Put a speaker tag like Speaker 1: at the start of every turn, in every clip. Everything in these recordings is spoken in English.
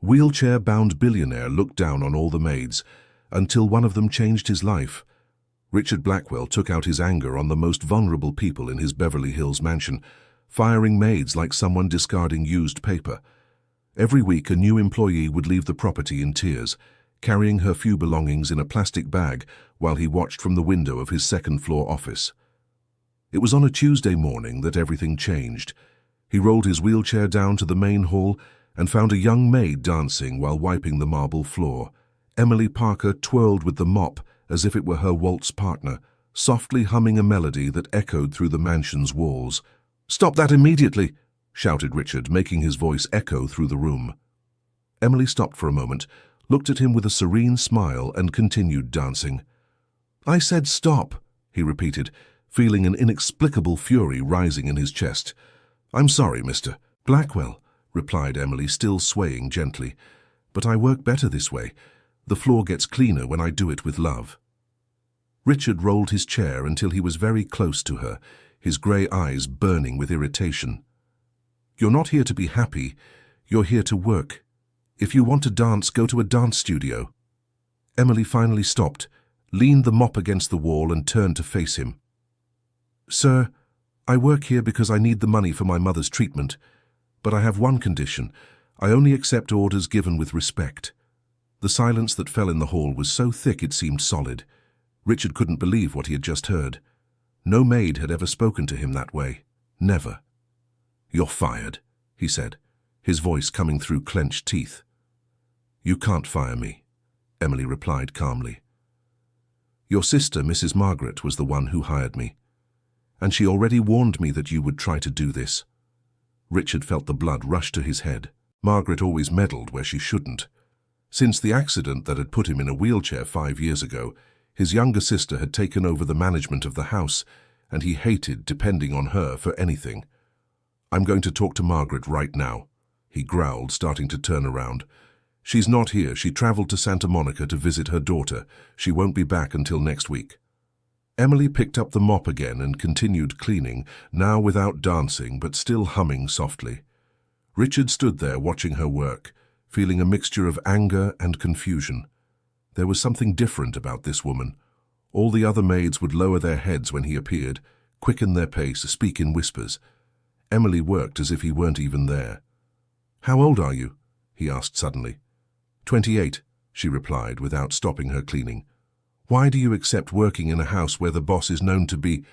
Speaker 1: Wheelchair-bound Billionaire looked down on all the maids, until one of them changed his life. Richard Blackwell took out his anger on the most vulnerable people in his Beverly Hills mansion, firing maids like someone discarding used paper. Every week a new employee would leave the property in tears, carrying her few belongings in a plastic bag while he watched from the window of his second-floor office. It was on a Tuesday morning that everything changed. He rolled his wheelchair down to the main hall and found a young maid dancing while wiping the marble floor. Emily Parker twirled with the mop as if it were her waltz partner, softly humming a melody that echoed through the mansion's walls. "Stop that immediately!" shouted Richard, making his voice echo through the room. Emily stopped for a moment, looked at him with a serene smile, and continued dancing. "I said stop," he repeated, feeling an inexplicable fury rising in his chest. "I'm sorry, Mr. Blackwell," replied Emily, still swaying gently. "But I work better this way. The floor gets cleaner when I do it with love." Richard rolled his chair until he was very close to her, his grey eyes burning with irritation. "You're not here to be happy. You're here to work. If you want to dance, go to a dance studio." Emily finally stopped, leaned the mop against the wall, and turned to face him. "Sir, I work here because I need the money for my mother's treatment. But I have one condition. I only accept orders given with respect." The silence that fell in the hall was so thick it seemed solid. Richard couldn't believe what he had just heard. No maid had ever spoken to him that way. Never. "You're fired," he said, his voice coming through clenched teeth. "You can't fire me," Emily replied calmly. "Your sister, Mrs. Margaret, was the one who hired me. And she already warned me that you would try to do this." Richard felt the blood rush to his head. Margaret always meddled where she shouldn't. Since the accident that had put him in a wheelchair 5 years ago, his younger sister had taken over the management of the house, and he hated depending on her for anything. "I'm going to talk to Margaret right now," he growled, starting to turn around. "She's not here. She traveled to Santa Monica to visit her daughter. She won't be back until next week." Emily picked up the mop again and continued cleaning, now without dancing but still humming softly. Richard stood there watching her work, feeling a mixture of anger and confusion. There was something different about this woman. All the other maids would lower their heads when he appeared, quicken their pace, speak in whispers. Emily worked as if he weren't even there. "How old are you?" he asked suddenly. 28, she replied without stopping her cleaning. "Why do you accept working in a house where the boss is known to be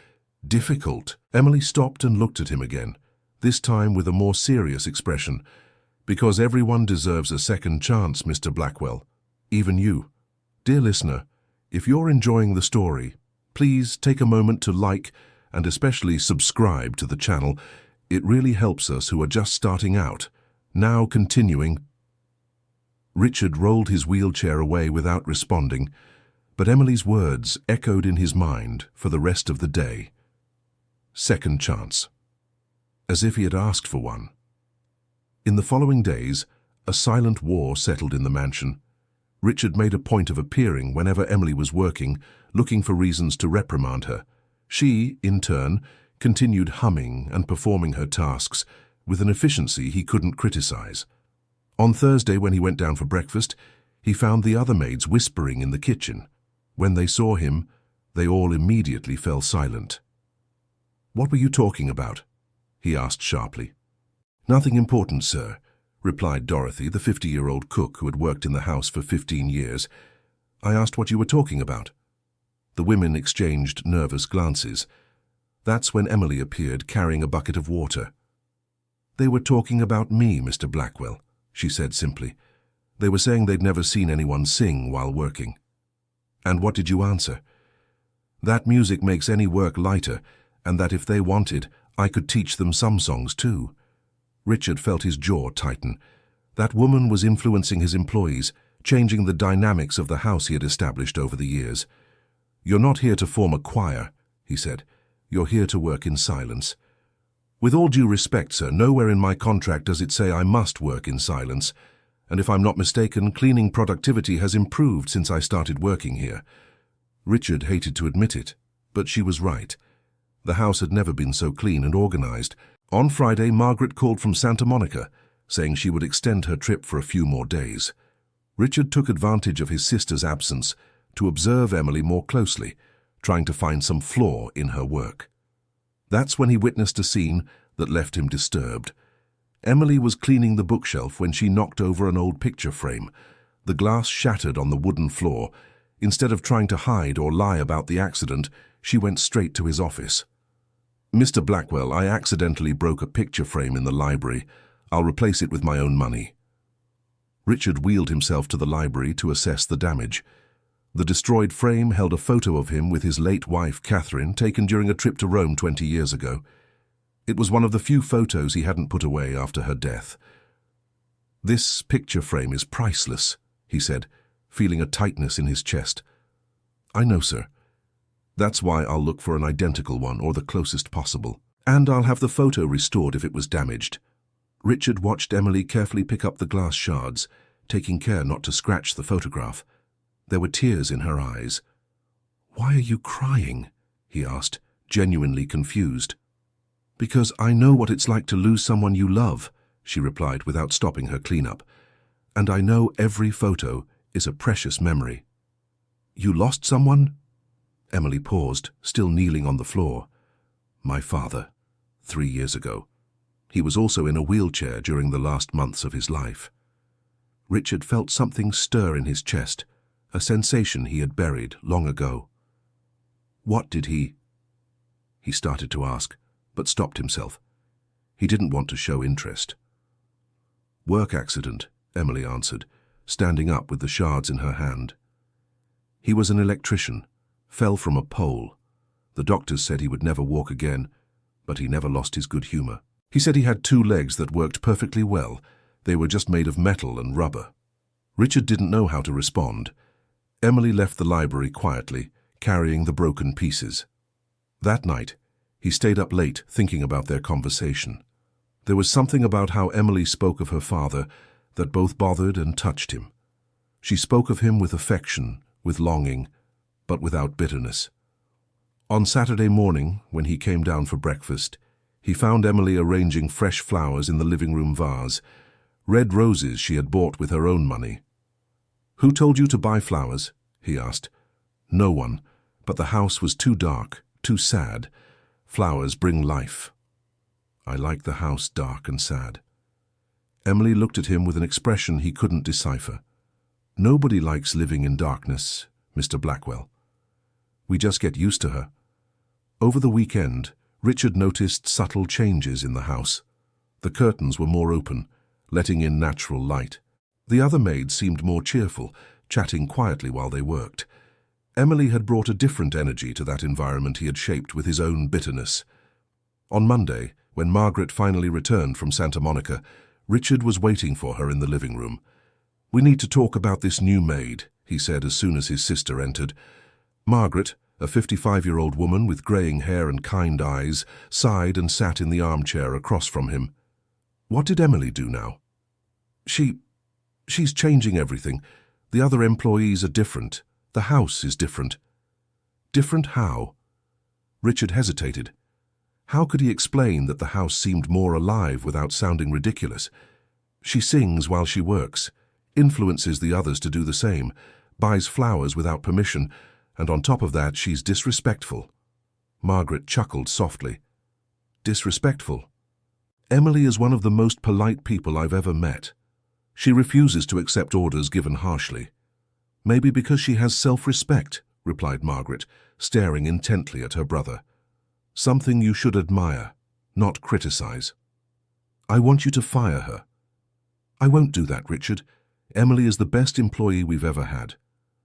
Speaker 1: difficult?" Emily stopped and looked at him again, this time with a more serious expression. "Because everyone deserves a second chance, Mr. Blackwell. Even you." Dear listener, if you're enjoying the story, please take a moment to like and especially subscribe to the channel. It really helps us who are just starting out. Now continuing. Richard rolled his wheelchair away without responding, but Emily's words echoed in his mind for the rest of the day. Second chance. As if he had asked for one. In the following days, a silent war settled in the mansion. Richard made a point of appearing whenever Emily was working, looking for reasons to reprimand her. She, in turn, continued humming and performing her tasks with an efficiency he couldn't criticize. On Thursday, when he went down for breakfast, he found the other maids whispering in the kitchen. When they saw him, they all immediately fell silent. "What were you talking about?" he asked sharply. "Nothing important, sir," replied Dorothy, the 50-year-old cook who had worked in the house for 15 years. "I asked what you were talking about." The women exchanged nervous glances. That's when Emily appeared, carrying a bucket of water. "They were talking about me, Mr. Blackwell," she said simply. "They were saying they'd never seen anyone sing while working." "And what did you answer?" "That music makes any work lighter, and that if they wanted, I could teach them some songs too." Richard felt his jaw tighten. That woman was influencing his employees, changing the dynamics of the house he had established over the years. "You're not here to form a choir," he said. "You're here to work in silence." "With all due respect, sir, nowhere in my contract does it say I must work in silence. And if I'm not mistaken, cleaning productivity has improved since I started working here." Richard hated to admit it, but she was right. The house had never been so clean and organized. On Friday, Margaret called from Santa Monica. saying she would extend her trip for a few more days. Richard took advantage of his sister's absence to observe Emily more closely, trying to find some flaw in her work. That's when he witnessed a scene that left him disturbed. Emily was cleaning the bookshelf when she knocked over an old picture frame. The glass shattered on the wooden floor. Instead of trying to hide or lie about the accident, she went straight to his office. "Mr. Blackwell, I accidentally broke a picture frame in the library. I'll replace it with my own money." Richard wheeled himself to the library to assess the damage. The destroyed frame held a photo of him with his late wife, Catherine, taken during a trip to Rome 20 years ago. It was one of the few photos he hadn't put away after her death. "This picture frame is priceless," he said, feeling a tightness in his chest. "I know, sir. That's why I'll look for an identical one or the closest possible. And I'll have the photo restored if it was damaged." Richard watched Emily carefully pick up the glass shards, taking care not to scratch the photograph. There were tears in her eyes. "Why are you crying?" he asked, genuinely confused. "Because I know what it's like to lose someone you love," she replied without stopping her cleanup. "And I know every photo is a precious memory." "You lost someone?" Emily paused, still kneeling on the floor. "My father, 3 years ago. He was also in a wheelchair during the last months of his life." Richard felt something stir in his chest, a sensation he had buried long ago. "What did he started to ask, but stopped himself. He didn't want to show interest. "Work accident," Emily answered, standing up with the shards in her hand. "He was an electrician, fell from a pole. The doctors said he would never walk again, but he never lost his good humor. He said he had 2 legs that worked perfectly well. They were just made of metal and rubber." Richard didn't know how to respond. Emily left the library quietly, carrying the broken pieces. That night, he stayed up late thinking about their conversation. There was something about how Emily spoke of her father that both bothered and touched him. She spoke of him with affection, with longing, but without bitterness. On Saturday morning, when he came down for breakfast, he found Emily arranging fresh flowers in the living room vase, red roses she had bought with her own money. "Who told you to buy flowers?" he asked. "No one, but the house was too dark, too sad. Flowers bring life." "I like the house dark and sad." Emily looked at him with an expression he couldn't decipher. "Nobody likes living in darkness, Mr. Blackwell. We just get used to her." Over the weekend, Richard noticed subtle changes in the house. The curtains were more open, letting in natural light. The other maids seemed more cheerful, chatting quietly while they worked. Emily had brought a different energy to that environment he had shaped with his own bitterness. On Monday, when Margaret finally returned from Santa Monica, Richard was waiting for her in the living room. "We need to talk about this new maid," he said as soon as his sister entered. Margaret, a 55-year-old woman with graying hair and kind eyes, sighed and sat in the armchair across from him. "What did Emily do now?" She's changing everything. The other employees are different. The house is different." "Different how?" Richard hesitated. How could he explain that the house seemed more alive without sounding ridiculous? "She sings while she works, influences the others to do the same, buys flowers without permission, and on top of that she's disrespectful." Margaret chuckled softly. "Disrespectful? Emily is one of the most polite people I've ever met. She refuses to accept orders given harshly." "Maybe because she has self-respect," replied Margaret, staring intently at her brother. "Something you should admire, not criticize." "I want you to fire her." "I won't do that, Richard. Emily is the best employee we've ever had.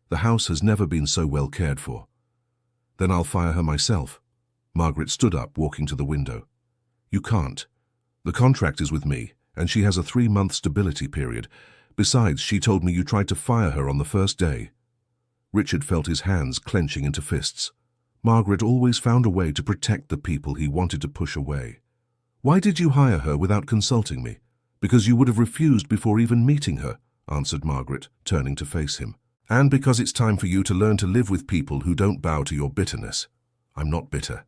Speaker 1: The house has never been so well cared for." "Then I'll fire her myself." Margaret stood up, walking to the window. "You can't. The contract is with me, and she has a 3-month stability period. Besides, she told me you tried to fire her on the first day." Richard felt his hands clenching into fists. Margaret always found a way to protect the people he wanted to push away. "Why did you hire her without consulting me?" "Because you would have refused before even meeting her," answered Margaret, turning to face him. "And because it's time for you to learn to live with people who don't bow to your bitterness." "I'm not bitter.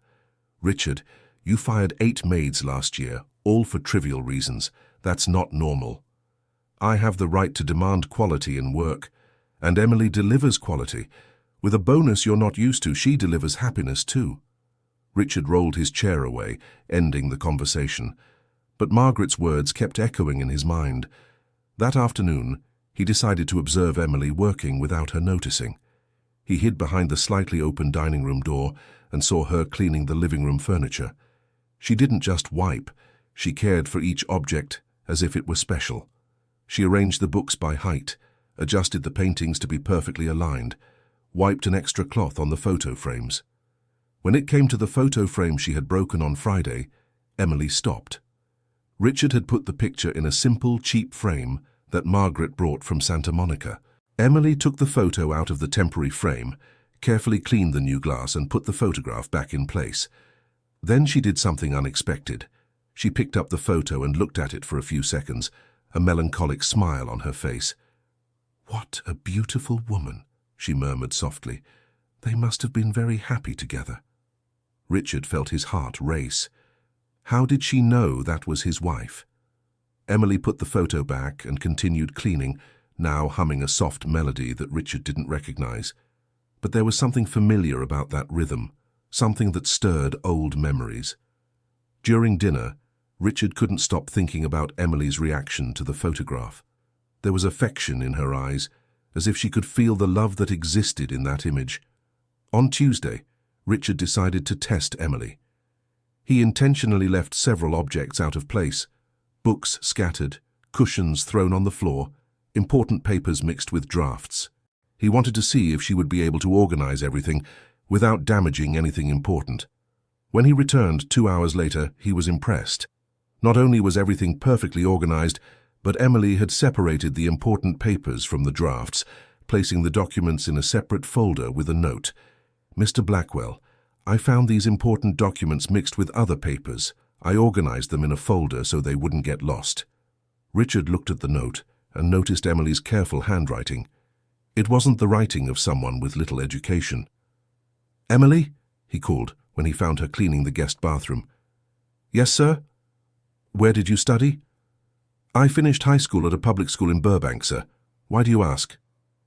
Speaker 1: Richard, you fired 8 maids last year, all for trivial reasons. That's not normal. I have the right to demand quality in work, and Emily delivers quality. With a bonus you're not used to, she delivers happiness too. Richard rolled his chair away, ending the conversation. But Margaret's words kept echoing in his mind. That afternoon, he decided to observe Emily working without her noticing. He hid behind the slightly open dining room door and saw her cleaning the living room furniture. She didn't just wipe, she cared for each object as if it were special. She arranged the books by height, adjusted the paintings to be perfectly aligned, wiped an extra cloth on the photo frames. When it came to the photo frame she had broken on Friday, Emily stopped. Richard had put the picture in a simple, cheap frame that Margaret brought from Santa Monica. Emily took the photo out of the temporary frame, carefully cleaned the new glass and put the photograph back in place. Then she did something unexpected. She picked up the photo and looked at it for a few seconds, a melancholic smile on her face. "What a beautiful woman," she murmured softly. "They must have been very happy together." Richard felt his heart race. How did she know that was his wife? Emily put the photo back and continued cleaning, now humming a soft melody that Richard didn't recognize. But there was something familiar about that rhythm, something that stirred old memories. During dinner, Richard couldn't stop thinking about Emily's reaction to the photograph. There was affection in her eyes, as if she could feel the love that existed in that image. On Tuesday, Richard decided to test Emily. He intentionally left several objects out of place, books scattered, cushions thrown on the floor, important papers mixed with drafts. He wanted to see if she would be able to organize everything without damaging anything important. When he returned 2 hours later, he was impressed. Not only was everything perfectly organized, but Emily had separated the important papers from the drafts, placing the documents in a separate folder with a note. "Mr. Blackwell, I found these important documents mixed with other papers. I organized them in a folder so they wouldn't get lost." Richard looked at the note and noticed Emily's careful handwriting. It wasn't the writing of someone with little education. "Emily?" he called when he found her cleaning the guest bathroom. "Yes, sir?" "Where did you study?" "I finished high school at a public school in Burbank, sir. Why do you ask?"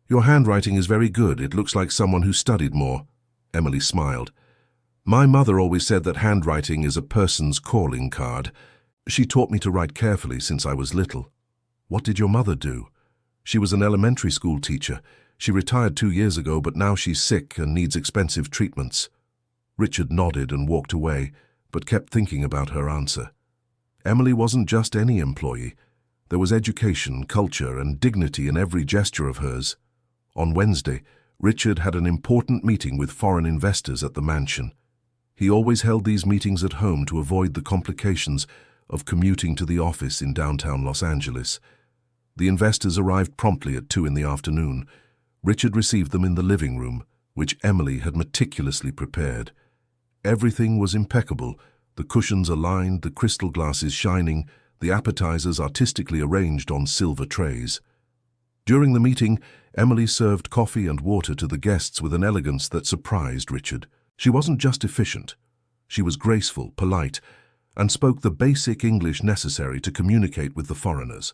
Speaker 1: "Your handwriting is very good. It looks like someone who studied more." Emily smiled. "My mother always said that handwriting is a person's calling card. She taught me to write carefully since I was little." "What did your mother do?" "She was an elementary school teacher. She retired 2 years ago, but now she's sick and needs expensive treatments." Richard nodded and walked away, but kept thinking about her answer. Emily wasn't just any employee. There was education, culture, and dignity in every gesture of hers. On Wednesday, Richard had an important meeting with foreign investors at the mansion. He always held these meetings at home to avoid the complications of commuting to the office in downtown Los Angeles. The investors arrived promptly at 2 in the afternoon. Richard received them in the living room, which Emily had meticulously prepared. Everything was impeccable, the cushions aligned, the crystal glasses shining, the appetizers artistically arranged on silver trays. During the meeting, Emily served coffee and water to the guests with an elegance that surprised Richard. She wasn't just efficient. She was graceful, polite, and spoke the basic English necessary to communicate with the foreigners.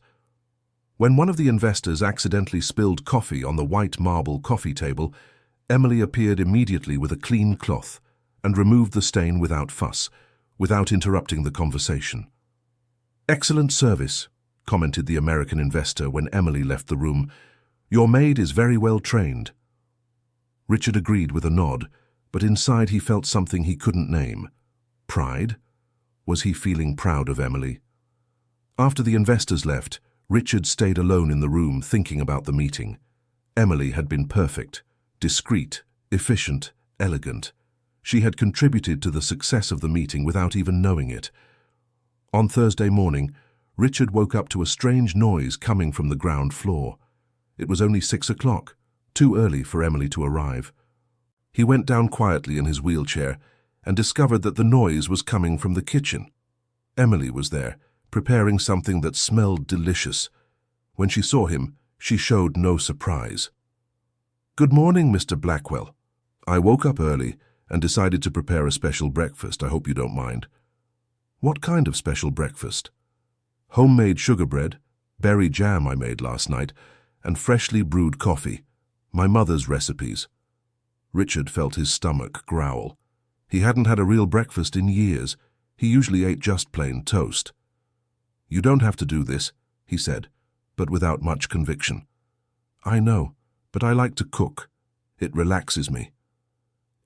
Speaker 1: When one of the investors accidentally spilled coffee on the white marble coffee table, Emily appeared immediately with a clean cloth and removed the stain without fuss, without interrupting the conversation. "Excellent service," commented the American investor when Emily left the room. "Your maid is very well trained." Richard agreed with a nod, but inside he felt something he couldn't name. Pride? Was he feeling proud of Emily? After the investors left, Richard stayed alone in the room thinking about the meeting. Emily had been perfect, discreet, efficient, elegant. She had contributed to the success of the meeting without even knowing it. On Thursday morning, Richard woke up to a strange noise coming from the ground floor. It was only 6 o'clock, too early for Emily to arrive. He went down quietly in his wheelchair and discovered that the noise was coming from the kitchen. Emily was there, preparing something that smelled delicious. When she saw him, she showed no surprise. "Good morning, Mr. Blackwell. I woke up early and decided to prepare a special breakfast. I hope you don't mind." "What kind of special breakfast?" homemade sugar bread, berry jam I made last night, and freshly brewed coffee, my mother's recipes. Richard felt his stomach growl. He hadn't had a real breakfast in years. He usually ate just plain toast. "You don't have to do this," he said, but without much conviction. "I know, but I like to cook. It relaxes me."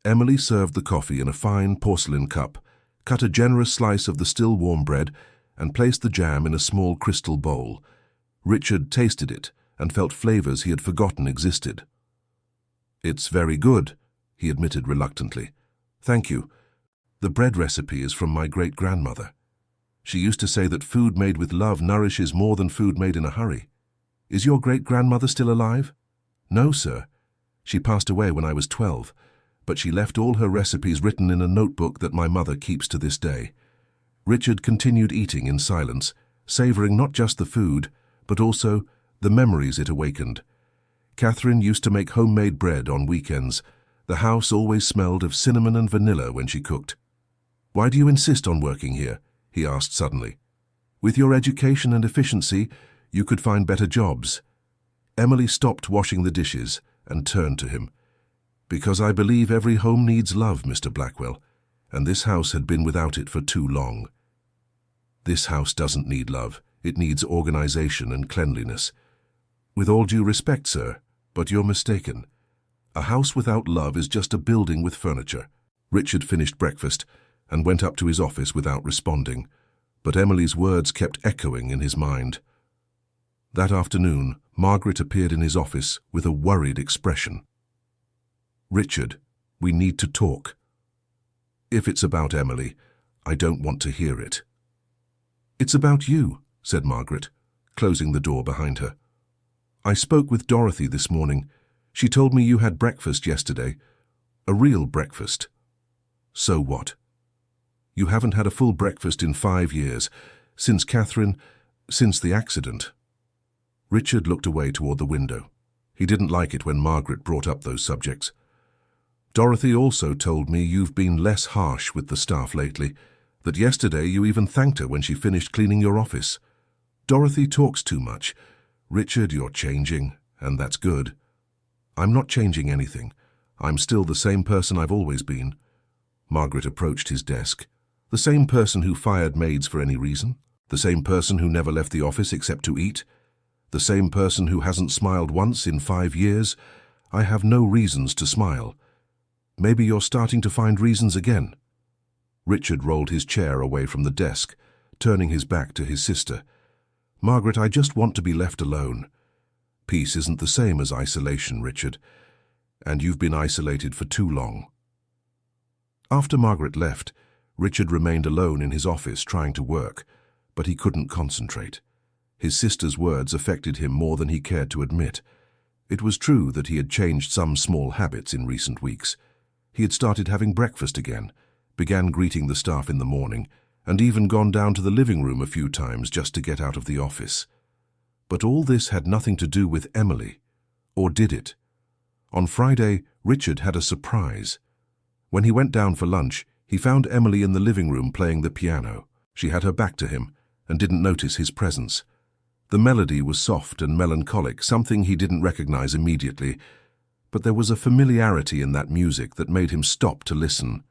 Speaker 1: Emily served the coffee in a fine porcelain cup, cut a generous slice of the still warm bread, and placed the jam in a small crystal bowl. Richard tasted it and felt flavors he had forgotten existed. "It's very good," he admitted reluctantly. "Thank you. The bread recipe is from my great-grandmother. She used to say that food made with love nourishes more than food made in a hurry. Is your great-grandmother still alive?" "No, sir. She passed away when I was 12, but she left all her recipes written in a notebook that my mother keeps to this day." Richard continued eating in silence, savoring not just the food, but also the memories it awakened. Catherine used to make homemade bread on weekends. The house always smelled of cinnamon and vanilla when she cooked. "Why do you insist on working here?" he asked suddenly. "With your education and efficiency, you could find better jobs." Emily stopped washing the dishes and turned to him. "Because I believe every home needs love, Mr. Blackwell, and this house had been without it for too long." "This house doesn't need love. It needs organization and cleanliness." "With all due respect, sir, but you're mistaken. A house without love is just a building with furniture." Richard finished breakfast and went up to his office without responding, but Emily's words kept echoing in his mind. That afternoon, Margaret appeared in his office with a worried expression. "Richard, we need to talk. If it's about Emily, I don't want to hear it." "It's about you," said Margaret, closing the door behind her. "I spoke with Dorothy this morning. She told me you had breakfast yesterday. A real breakfast." "So what?" "You haven't had a full breakfast in 5 years, since the accident." Richard looked away toward the window. He didn't like it when Margaret brought up those subjects. "Dorothy also told me you've been less harsh with the staff lately, that yesterday you even thanked her when she finished cleaning your office. Dorothy talks too much. Richard, you're changing, and that's good." "I'm not changing anything. I'm still the same person I've always been." Margaret approached his desk. "The same person who fired maids for any reason? The same person who never left the office except to eat? The same person who hasn't smiled once in 5 years? I have no reasons to smile." "Maybe you're starting to find reasons again." Richard rolled his chair away from the desk, turning his back to his sister. "Margaret, I just want to be left alone. Peace isn't the same as isolation, Richard, and you've been isolated for too long." After Margaret left, Richard remained alone in his office trying to work, but he couldn't concentrate. His sister's words affected him more than he cared to admit. It was true that he had changed some small habits in recent weeks. He had started having breakfast again, began greeting the staff in the morning, and even gone down to the living room a few times just to get out of the office. But all this had nothing to do with Emily. Or did it? On Friday, Richard had a surprise. When he went down for lunch, he found Emily in the living room playing the piano. She had her back to him and didn't notice his presence. The melody was soft and melancholic, something he didn't recognize immediately, but there was a familiarity in that music that made him stop to listen.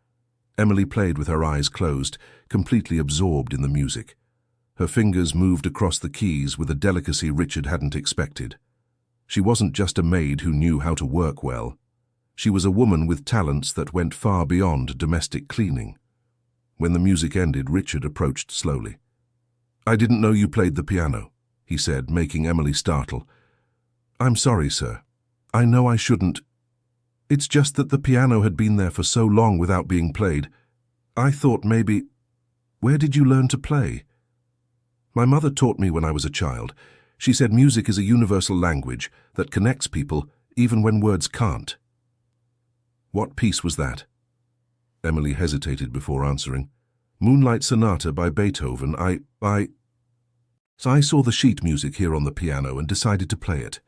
Speaker 1: Emily played with her eyes closed, completely absorbed in the music. Her fingers moved across the keys with a delicacy Richard hadn't expected. She wasn't just a maid who knew how to work well. She was a woman with talents that went far beyond domestic cleaning. When the music ended, Richard approached slowly. "I didn't know you played the piano," he said, making Emily startle. "I'm sorry, sir. I know I shouldn't. It's just that the piano had been there for so long without being played. I thought maybe... Where did you learn to play?" "My mother taught me when I was a child. She said music is a universal language that connects people even when words can't." "What piece was that?" Emily hesitated before answering. "Moonlight Sonata by Beethoven. So I saw the sheet music here on the piano and decided to play it."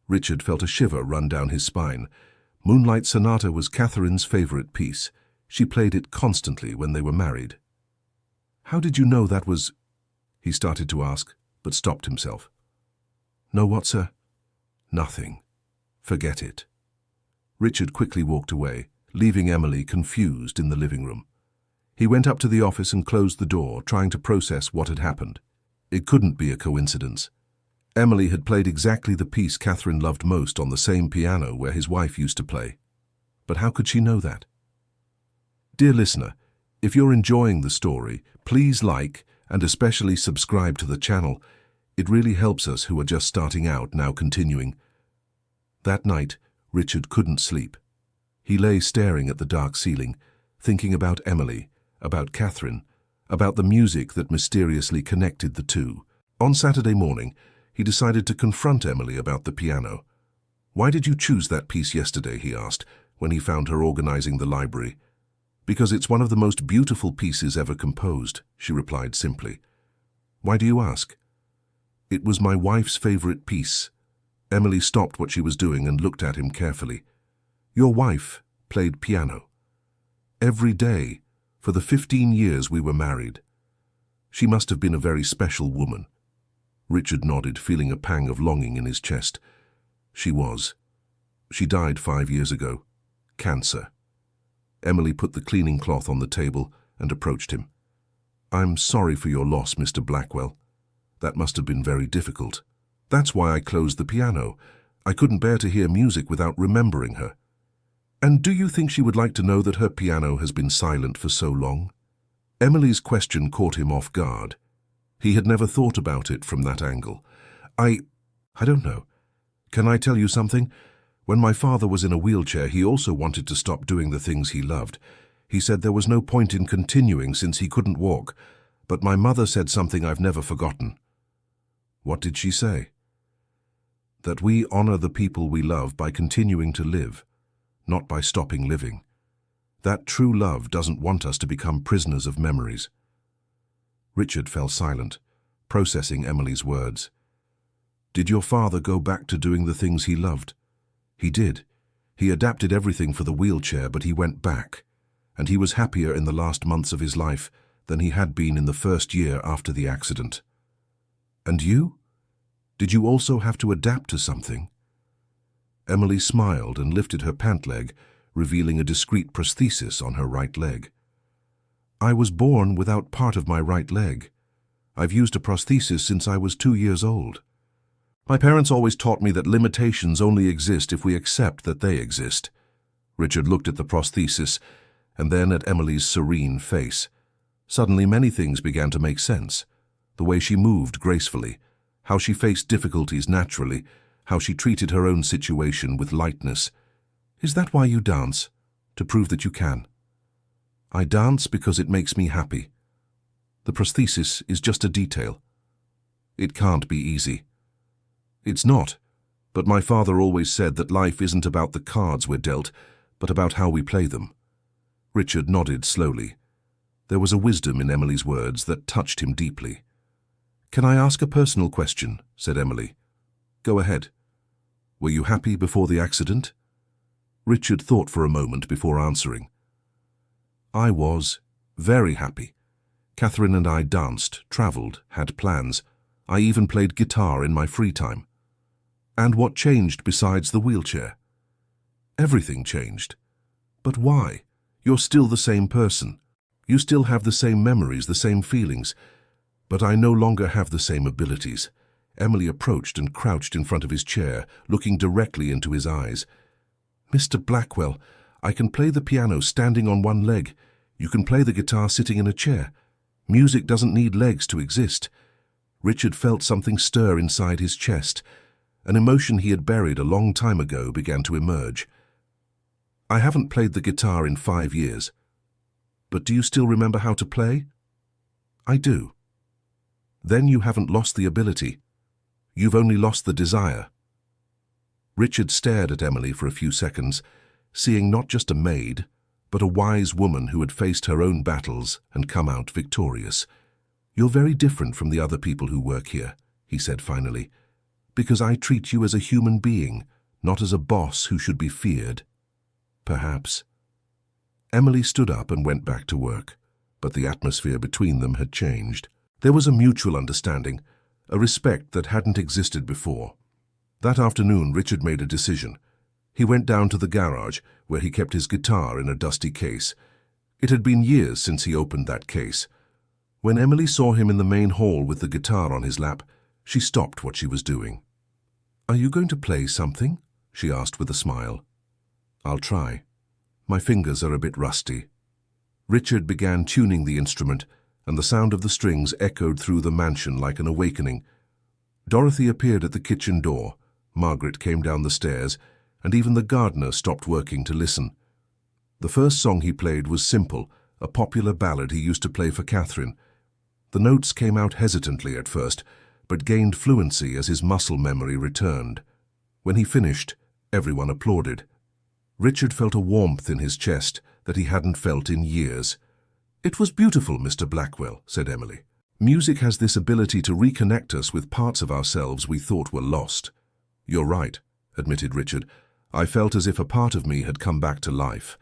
Speaker 1: Richard felt a shiver run down his spine. Moonlight Sonata was Catherine's favorite piece. She played it constantly when they were married. "How did you know that was..." He started to ask, but stopped himself. "No what, sir?" "Nothing. Forget it." Richard quickly walked away, leaving Emily confused in the living room. He went up to the office and closed the door, trying to process what had happened. It couldn't be a coincidence. Emily had played exactly the piece Catherine loved most on the same piano where his wife used to play. But how could she know that? Dear listener, if you're enjoying the story, please like and especially subscribe to the channel. It really helps us who are just starting out now continuing. That night, Richard couldn't sleep. He lay staring at the dark ceiling, thinking about Emily, about Catherine, about the music that mysteriously connected the two. On Saturday morning, he decided to confront Emily about the piano. "Why did you choose that piece yesterday?" he asked, when he found her organizing the library. "Because it's one of the most beautiful pieces ever composed," she replied simply. "Why do you ask?" "It was my wife's favorite piece." Emily stopped what she was doing and looked at him carefully. "Your wife played piano. Every day, for the 15 years we were married. She must have been a very special woman." Richard nodded, feeling a pang of longing in his chest. "She was. She died 5 years ago. Cancer." Emily put the cleaning cloth on the table and approached him. "I'm sorry for your loss, Mr. Blackwell. That must have been very difficult. That's why I closed the piano. I couldn't bear to hear music without remembering her." "And do you think she would like to know that her piano has been silent for so long?" Emily's question caught him off guard. He had never thought about it from that angle. I don't know. Can I tell you something? When my father was in a wheelchair, he also wanted to stop doing the things he loved. He said there was no point in continuing since he couldn't walk. But my mother said something I've never forgotten." "What did she say?" "That we honor the people we love by continuing to live, not by stopping living. That true love doesn't want us to become prisoners of memories." Richard fell silent, processing Emily's words. "Did your father go back to doing the things he loved?" "He did. He adapted everything for the wheelchair, but he went back. And he was happier in the last months of his life than he had been in the first year after the accident." "And you? Did you also have to adapt to something?" Emily smiled and lifted her pant leg, revealing a discreet prosthesis on her right leg. "I was born without part of my right leg. I've used a prosthesis since I was 2 years old. My parents always taught me that limitations only exist if we accept that they exist." Richard looked at the prosthesis and then at Emily's serene face. Suddenly many things began to make sense. The way she moved gracefully, how she faced difficulties naturally, how she treated her own situation with lightness. "Is that why you dance? To prove that you can?" "I dance because it makes me happy. The prosthesis is just a detail. It can't be easy." "It's not, but my father always said that life isn't about the cards we're dealt, but about how we play them." Richard nodded slowly. There was a wisdom in Emily's words that touched him deeply. "Can I ask a personal question?" said Emily. "Go ahead. Were you happy before the accident?" Richard thought for a moment before answering. "I was very happy. Catherine and I danced, traveled, had plans. I even played guitar in my free time." "And what changed besides the wheelchair?" "Everything changed." "But why? You're still the same person. You still have the same memories, the same feelings. But I no longer have the same abilities." Emily approached and crouched in front of his chair, looking directly into his eyes. "Mr. Blackwell, I can play the piano standing on one leg. You can play the guitar sitting in a chair. Music doesn't need legs to exist." Richard felt something stir inside his chest. An emotion he had buried a long time ago began to emerge. "I haven't played the guitar in 5 years. But do you still remember how to play?" "I do." "Then you haven't lost the ability. You've only lost the desire." Richard stared at Emily for a few seconds, seeing not just a maid, but a wise woman who had faced her own battles and come out victorious. "You're very different from the other people who work here," he said finally, "because I treat you as a human being, not as a boss who should be feared." "Perhaps." Emily stood up and went back to work, but the atmosphere between them had changed. There was a mutual understanding, a respect that hadn't existed before. That afternoon, Richard made a decision. He went down to the garage, where he kept his guitar in a dusty case. It had been years since he opened that case. When Emily saw him in the main hall with the guitar on his lap, she stopped what she was doing. "Are you going to play something?" she asked with a smile. "I'll try. My fingers are a bit rusty." Richard began tuning the instrument, and the sound of the strings echoed through the mansion like an awakening. Dorothy appeared at the kitchen door. Margaret came down the stairs, and even the gardener stopped working to listen. The first song he played was simple, a popular ballad he used to play for Catherine. The notes came out hesitantly at first, but gained fluency as his muscle memory returned. When he finished, everyone applauded. Richard felt a warmth in his chest that he hadn't felt in years. "It was beautiful, Mr. Blackwell," said Emily. "Music has this ability to reconnect us with parts of ourselves we thought were lost." "You're right," admitted Richard. "I felt as if a part of me had come back to life."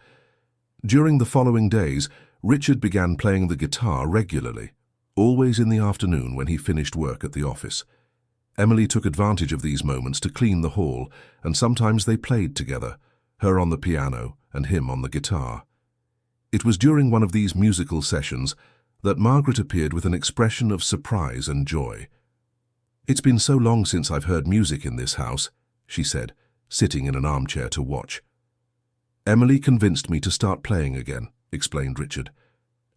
Speaker 1: During the following days, Richard began playing the guitar regularly, always in the afternoon when he finished work at the office. Emily took advantage of these moments to clean the hall, and sometimes they played together, her on the piano and him on the guitar. It was during one of these musical sessions that Margaret appeared with an expression of surprise and joy. "It's been so long since I've heard music in this house," she said, sitting in an armchair to watch. "Emily convinced me to start playing again," explained Richard.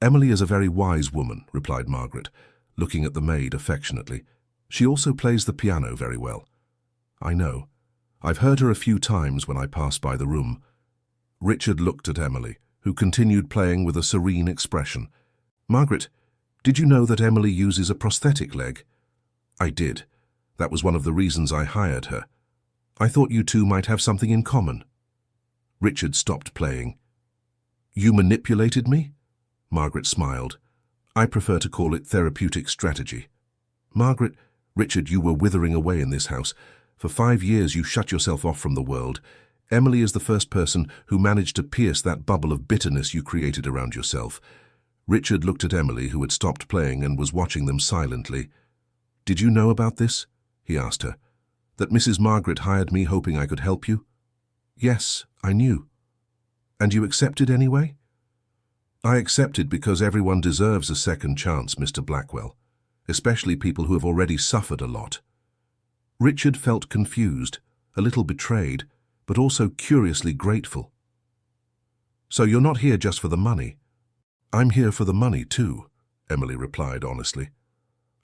Speaker 1: "Emily is a very wise woman," replied Margaret, looking at the maid affectionately. "She also plays the piano very well." "I know. I've heard her a few times when I pass by the room." Richard looked at Emily, who continued playing with a serene expression. "Margaret, did you know that Emily uses a prosthetic leg?" "I did. That was one of the reasons I hired her. I thought you two might have something in common." Richard stopped playing. "You manipulated me?" Margaret smiled. "I prefer to call it therapeutic strategy." "Margaret, Richard, you were withering away in this house. For 5 years you shut yourself off from the world. Emily is the first person who managed to pierce that bubble of bitterness you created around yourself." Richard looked at Emily, who had stopped playing and was watching them silently. "Did you know about this?" he asked her. "That Mrs. Margaret hired me hoping I could help you?" "Yes, I knew." "And you accepted anyway?" "I accepted because everyone deserves a second chance, Mr. Blackwell, especially people who have already suffered a lot." Richard felt confused, a little betrayed, but also curiously grateful. "So you're not here just for the money?" "I'm here for the money too," Emily replied honestly.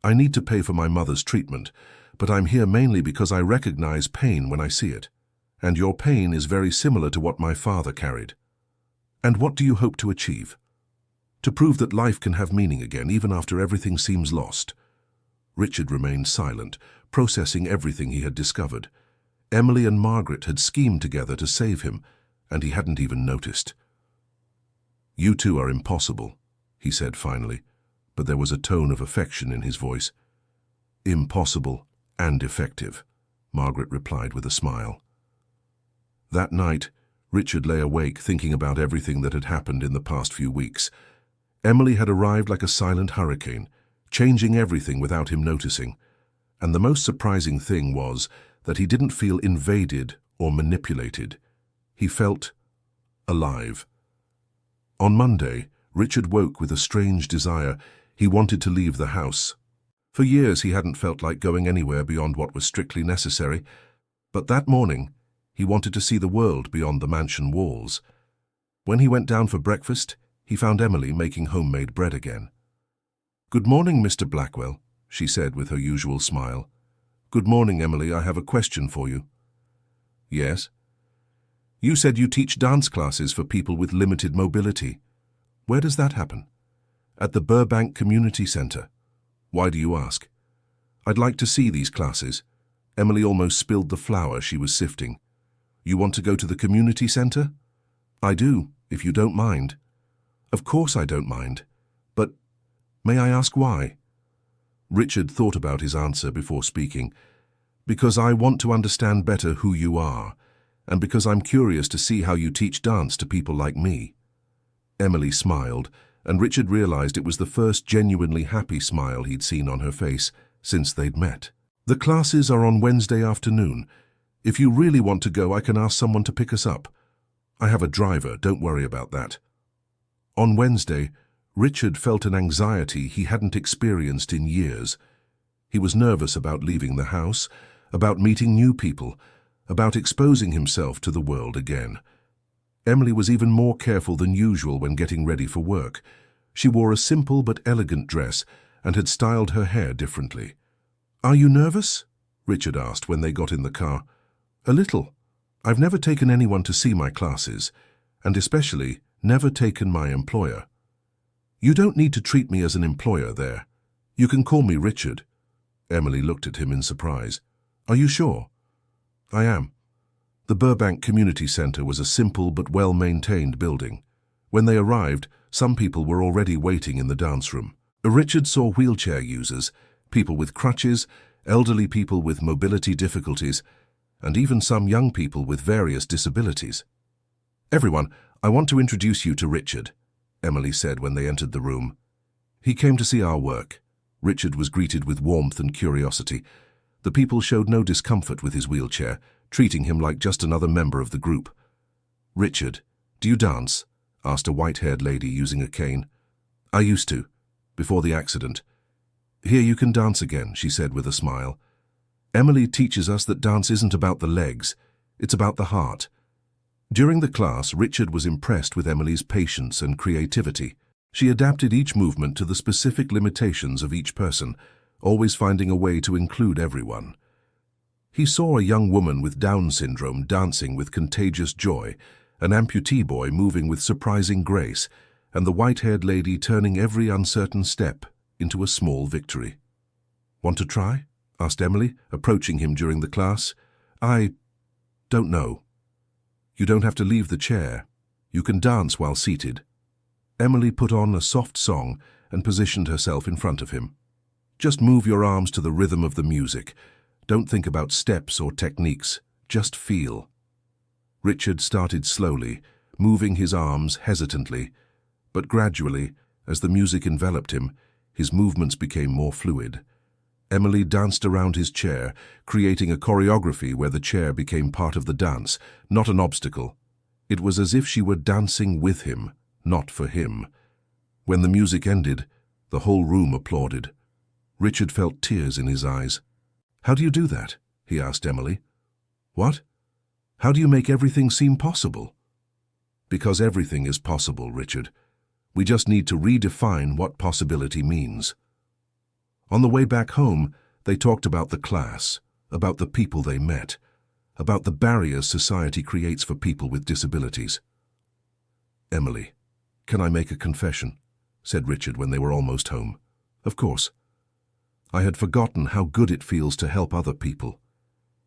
Speaker 1: "I need to pay for my mother's treatment, but I'm here mainly because I recognize pain when I see it. And your pain is very similar to what my father carried." "And what do you hope to achieve?" "To prove that life can have meaning again, even after everything seems lost." Richard remained silent, processing everything he had discovered. Emily and Margaret had schemed together to save him, and he hadn't even noticed. "You two are impossible," he said finally, but there was a tone of affection in his voice. "Impossible and effective," Margaret replied with a smile. That night, Richard lay awake thinking about everything that had happened in the past few weeks. Emily had arrived like a silent hurricane, changing everything without him noticing. And the most surprising thing was that he didn't feel invaded or manipulated. He felt alive. On Monday, Richard woke with a strange desire. He wanted to leave the house. For years he hadn't felt like going anywhere beyond what was strictly necessary, but that morning he wanted to see the world beyond the mansion walls. When he went down for breakfast, he found Emily making homemade bread again. "Good morning, Mr. Blackwell," she said with her usual smile. "Good morning, Emily. I have a question for you." "Yes?" "You said you teach dance classes for people with limited mobility. Where does that happen?" "At the Burbank Community Center." "Why do you ask?" "I'd like to see these classes." Emily almost spilled the flour she was sifting. "You want to go to the community center?" "I do, if you don't mind." "Of course I don't mind. But may I ask why?" Richard thought about his answer before speaking. "Because I want to understand better who you are, and because I'm curious to see how you teach dance to people like me." Emily smiled, and Richard realized it was the first genuinely happy smile he'd seen on her face since they'd met. "The classes are on Wednesday afternoon. If you really want to go, I can ask someone to pick us up. I have a driver, don't worry about that." On Wednesday, Richard felt an anxiety he hadn't experienced in years. He was nervous about leaving the house, about meeting new people, about exposing himself to the world again. Emily was even more careful than usual when getting ready for work. She wore a simple but elegant dress and had styled her hair differently. "Are you nervous?" Richard asked when they got in the car. "A little. I've never taken anyone to see my classes, and especially never taken my employer." "You don't need to treat me as an employer there. You can call me Richard." Emily looked at him in surprise. "Are you sure?" "I am." The Burbank Community Center was a simple but well-maintained building. When they arrived, some people were already waiting in the dance room. Richard saw wheelchair users, people with crutches, elderly people with mobility difficulties, and even some young people with various disabilities. "Everyone, I want to introduce you to Richard," Emily said when they entered the room. "He came to see our work." Richard was greeted with warmth and curiosity. The people showed no discomfort with his wheelchair, treating him like just another member of the group. "Richard, do you dance?" asked a white-haired lady using a cane. "I used to, before the accident." "Here you can dance again," she said with a smile. "Emily teaches us that dance isn't about the legs, it's about the heart." During the class, Richard was impressed with Emily's patience and creativity. She adapted each movement to the specific limitations of each person, always finding a way to include everyone. He saw a young woman with Down syndrome dancing with contagious joy, an amputee boy moving with surprising grace, and the white-haired lady turning every uncertain step into a small victory. "Want to try?" asked Emily, approaching him during the class. "I don't know." "You don't have to leave the chair. You can dance while seated." Emily put on a soft song and positioned herself in front of him. "Just move your arms to the rhythm of the music. Don't think about steps or techniques. Just feel." Richard started slowly, moving his arms hesitantly, but gradually, as the music enveloped him, his movements became more fluid. Emily danced around his chair, creating a choreography where the chair became part of the dance, not an obstacle. It was as if she were dancing with him, not for him. When the music ended, the whole room applauded. Richard felt tears in his eyes. "How do you do that?" he asked Emily. "What? How do you make everything seem possible?" "Because everything is possible, Richard. We just need to redefine what possibility means." On the way back home, they talked about the class, about the people they met, about the barriers society creates for people with disabilities. "Emily, can I make a confession?" said Richard when they were almost home. "Of course." "I had forgotten how good it feels to help other people.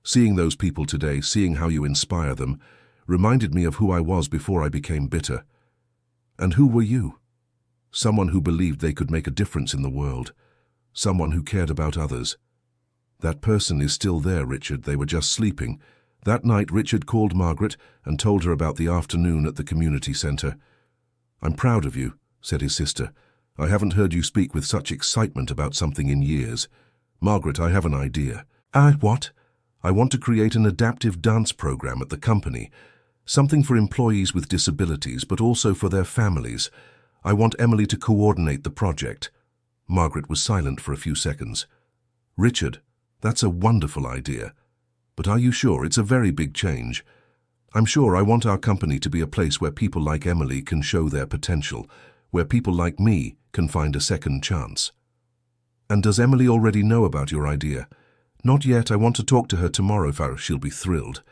Speaker 1: Seeing those people today, seeing how you inspire them, reminded me of who I was before I became bitter. And who were you? Someone who believed they could make a difference in the world. Someone who cared about others. That person is still there, Richard. They were just sleeping. That night, Richard called Margaret and told her about the afternoon at the community center. "I'm proud of you," said his sister. "I haven't heard you speak with such excitement about something in years. Margaret, I have an idea." What?" "I want to create an adaptive dance program at the company. Something for employees with disabilities, but also for their families. I want Emily to coordinate the project." Margaret was silent for a few seconds. "Richard, that's a wonderful idea. But are you sure? It's a very big change. I'm sure I want our company to be a place where people like Emily can show their potential, where people like me can find a second chance." "And does Emily already know about your idea?" "Not yet. I want to talk to her tomorrow. She'll be thrilled."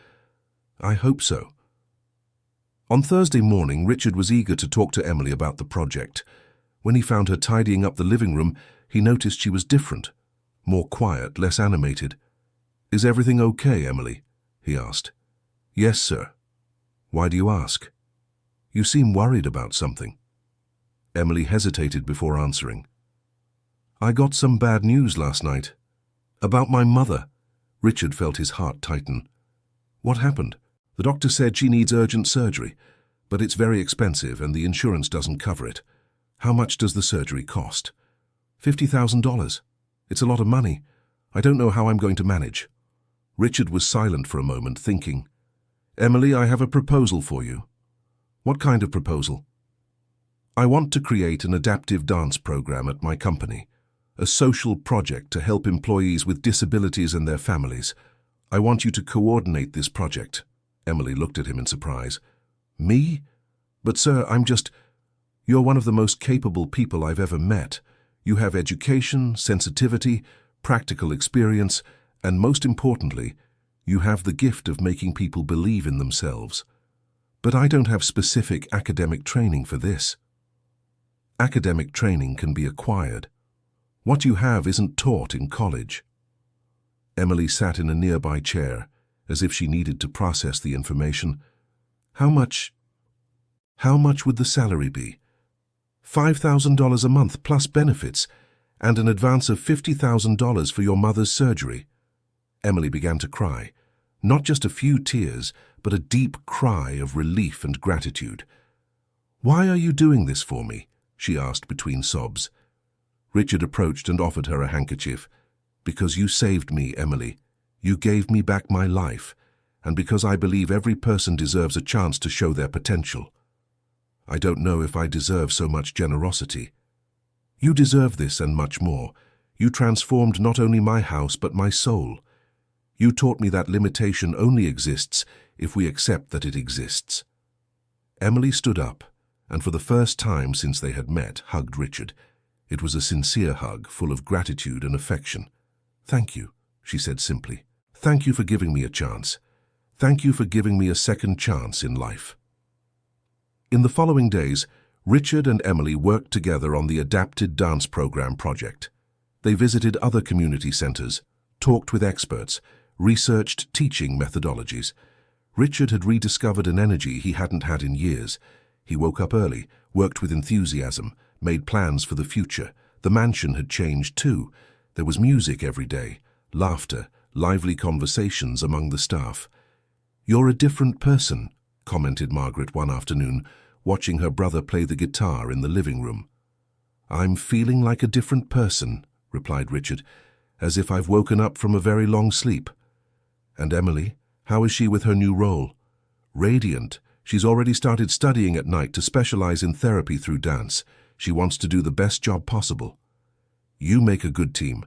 Speaker 1: "I hope so." On Thursday morning, Richard was eager to talk to Emily about the project. When he found her tidying up the living room, he noticed she was different, more quiet, less animated. "Is everything okay, Emily?" he asked. "Yes, sir." "Why do you ask?" "You seem worried about something." Emily hesitated before answering. "I got some bad news last night. About my mother." Richard felt his heart tighten. "What happened?" "The doctor said she needs urgent surgery, but it's very expensive and the insurance doesn't cover it. How much does the surgery cost? $50,000. It's a lot of money. I don't know how I'm going to manage. Richard was silent for a moment, thinking. Emily, I have a proposal for you. What kind of proposal? I want to create an adaptive dance program at my company, a social project to help employees with disabilities and their families. I want you to coordinate this project. Emily looked at him in surprise. Me? But sir, You're one of the most capable people I've ever met. You have education, sensitivity, practical experience, and most importantly, you have the gift of making people believe in themselves. But I don't have specific academic training for this. Academic training can be acquired. What you have isn't taught in college. Emily sat in a nearby chair, as if she needed to process the information. How much would the salary be? $5,000 a month plus benefits, and an advance of $50,000 for your mother's surgery. Emily began to cry, not just a few tears, but a deep cry of relief and gratitude. Why are you doing this for me? She asked between sobs. Richard approached and offered her a handkerchief. Because you saved me, Emily. You gave me back my life, and because I believe every person deserves a chance to show their potential. I don't know if I deserve so much generosity. You deserve this and much more. You transformed not only my house but my soul. You taught me that limitation only exists if we accept that it exists. Emily stood up, and for the first time since they had met, hugged Richard. It was a sincere hug, full of gratitude and affection. Thank you, she said simply. Thank you for giving me a chance. Thank you for giving me a second chance in life. In the following days, Richard and Emily worked together on the Adapted Dance Program project. They visited other community centers, talked with experts, researched teaching methodologies. Richard had rediscovered an energy he hadn't had in years. He woke up early, worked with enthusiasm, made plans for the future. The mansion had changed too. There was music every day, laughter, lively conversations among the staff. "You're a different person," commented Margaret one afternoon, watching her brother play the guitar in the living room. "I'm feeling like a different person," replied Richard, "as if I've woken up from a very long sleep." "And Emily, how is she with her new role?" "Radiant. She's already started studying at night to specialize in therapy through dance. She wants to do the best job possible." "You make a good team."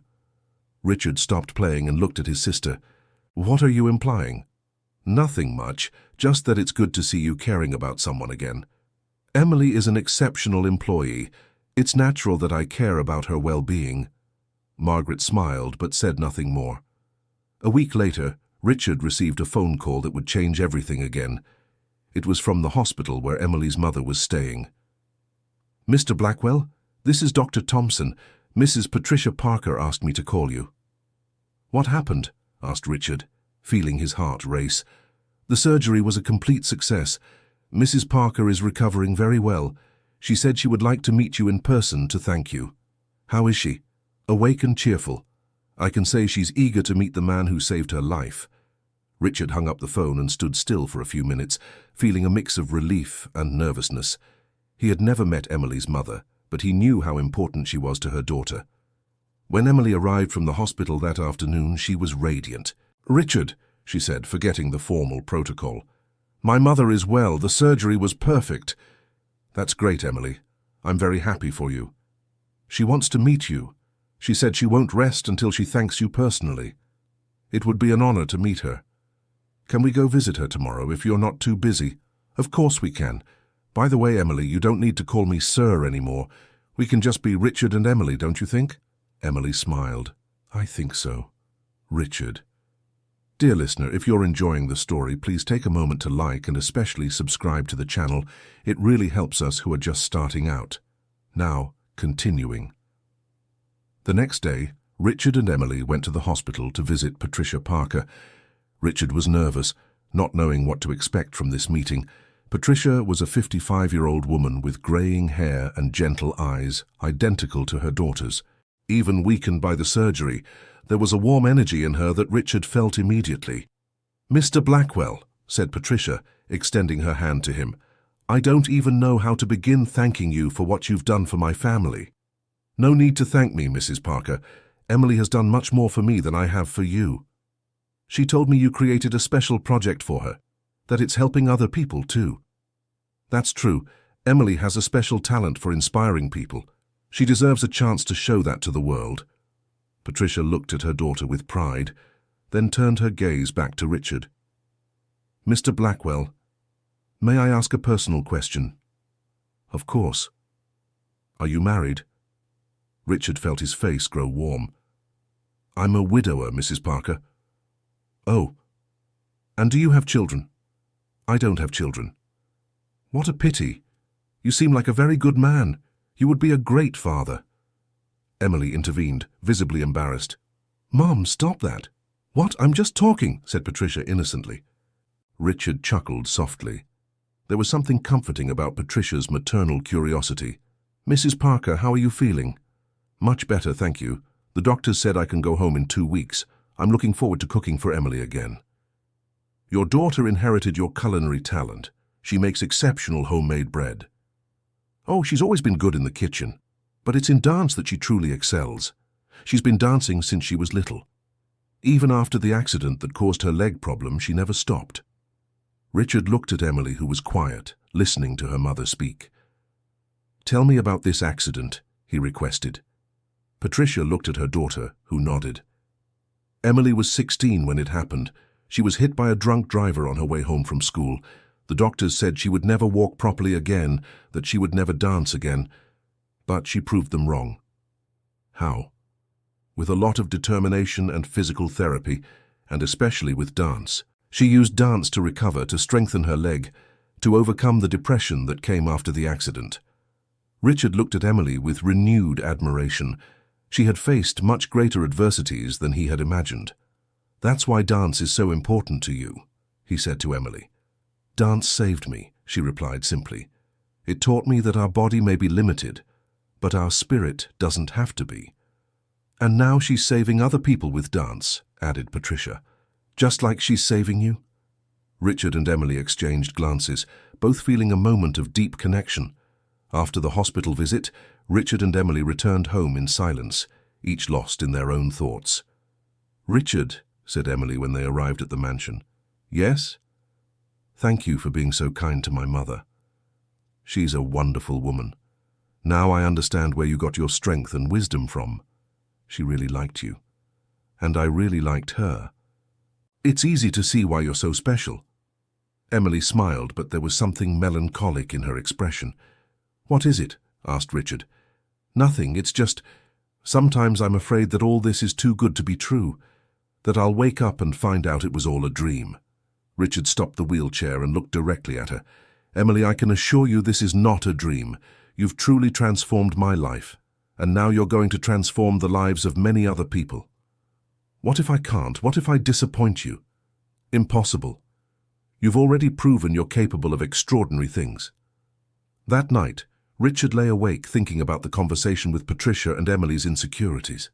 Speaker 1: Richard stopped playing and looked at his sister. "What are you implying?" "Nothing much, just that it's good to see you caring about someone again. Emily is an exceptional employee. It's natural that I care about her well-being." Margaret smiled but said nothing more. A week later, Richard received a phone call that would change everything again. It was from the hospital where Emily's mother was staying. "Mr. Blackwell, this is Dr. Thompson. Mrs. Patricia Parker asked me to call you." "What happened?" asked Richard, feeling his heart race. "The surgery was a complete success. Mrs. Parker is recovering very well. She said she would like to meet you in person to thank you." "How is she?" "Awake and cheerful. I can say she's eager to meet the man who saved her life." Richard hung up the phone and stood still for a few minutes, feeling a mix of relief and nervousness. He had never met Emily's mother, but he knew how important she was to her daughter. When Emily arrived from the hospital that afternoon, she was radiant. "Richard," she said, forgetting the formal protocol, "my mother is well. The surgery was perfect." "That's great, Emily. I'm very happy for you." "She wants to meet you. She said she won't rest until she thanks you personally." "It would be an honor to meet her." "Can we go visit her tomorrow if you're not too busy?" "Of course we can. By the way, Emily, you don't need to call me sir anymore. We can just be Richard and Emily, don't you think?" Emily smiled. "I think so." Richard. Dear listener, if you're enjoying the story, please take a moment to like and especially subscribe to the channel. It really helps us who are just starting out. Now, continuing. The next day, Richard and Emily went to the hospital to visit Patricia Parker. Richard was nervous, not knowing what to expect from this meeting. Patricia was a 55-year-old woman with graying hair and gentle eyes, identical to her daughter's. Even weakened by the surgery, there was a warm energy in her that Richard felt immediately. "Mr. Blackwell," said Patricia, extending her hand to him, I don't even know how to begin thanking you for what you've done for my family." "No need to thank me, Mrs. Parker. Emily has done much more for me than I have for you. She told me you created a special project for her, that it's helping other people too." "That's true. Emily has a special talent for inspiring people. She deserves a chance to show that to the world." Patricia looked at her daughter with pride, then turned her gaze back to Richard. "Mr. Blackwell, may I ask a personal question?" "Of course." "Are you married?" Richard felt his face grow warm. "I'm a widower, Mrs. Parker." "Oh. And do you have children?" "I don't have children." "What a pity. You seem like a very good man. You would be a great father." Emily intervened, visibly embarrassed. "Mom, stop that." "What? I'm just talking," said Patricia innocently. Richard chuckled softly. There was something comforting about Patricia's maternal curiosity. "Mrs. Parker, how are you feeling?" "Much better, thank you. The doctors said I can go home in 2 weeks. I'm looking forward to cooking for Emily again." "Your daughter inherited your culinary talent. She makes exceptional homemade bread." "Oh, she's always been good in the kitchen. But it's in dance that she truly excels. She's been dancing since she was little. Even after the accident that caused her leg problem, she never stopped." Richard looked at Emily, who was quiet, listening to her mother speak. "Tell me about this accident," he requested. Patricia looked at her daughter, who nodded. "Emily was 16 when it happened. She was hit by a drunk driver on her way home from school. The doctors said she would never walk properly again, that she would never dance again. But she proved them wrong." "How?" "With a lot of determination and physical therapy, and especially with dance. She used dance to recover, to strengthen her leg, to overcome the depression that came after the accident." Richard looked at Emily with renewed admiration. She had faced much greater adversities than he had imagined. "That's why dance is so important to you," he said to Emily. "Dance saved me," she replied simply. "It taught me that our body may be limited, but our spirit doesn't have to be." "And now she's saving other people with dance," added Patricia. "Just like she's saving you?" Richard and Emily exchanged glances, both feeling a moment of deep connection. After the hospital visit, Richard and Emily returned home in silence, each lost in their own thoughts. "Richard," said Emily when they arrived at the mansion. "Yes?" "Thank you for being so kind to my mother. She's a wonderful woman. Now I understand where you got your strength and wisdom from. She really liked you. And I really liked her. It's easy to see why you're so special." Emily smiled, but there was something melancholic in her expression. "What is it?" asked Richard. "Nothing, it's just, sometimes I'm afraid that all this is too good to be true, that I'll wake up and find out it was all a dream." Richard stopped the wheelchair and looked directly at her. "Emily, I can assure you this is not a dream. You've truly transformed my life, and now you're going to transform the lives of many other people." "What if I can't? What if I disappoint you?" "Impossible. You've already proven you're capable of extraordinary things." That night, Richard lay awake thinking about the conversation with Patricia and Emily's insecurities.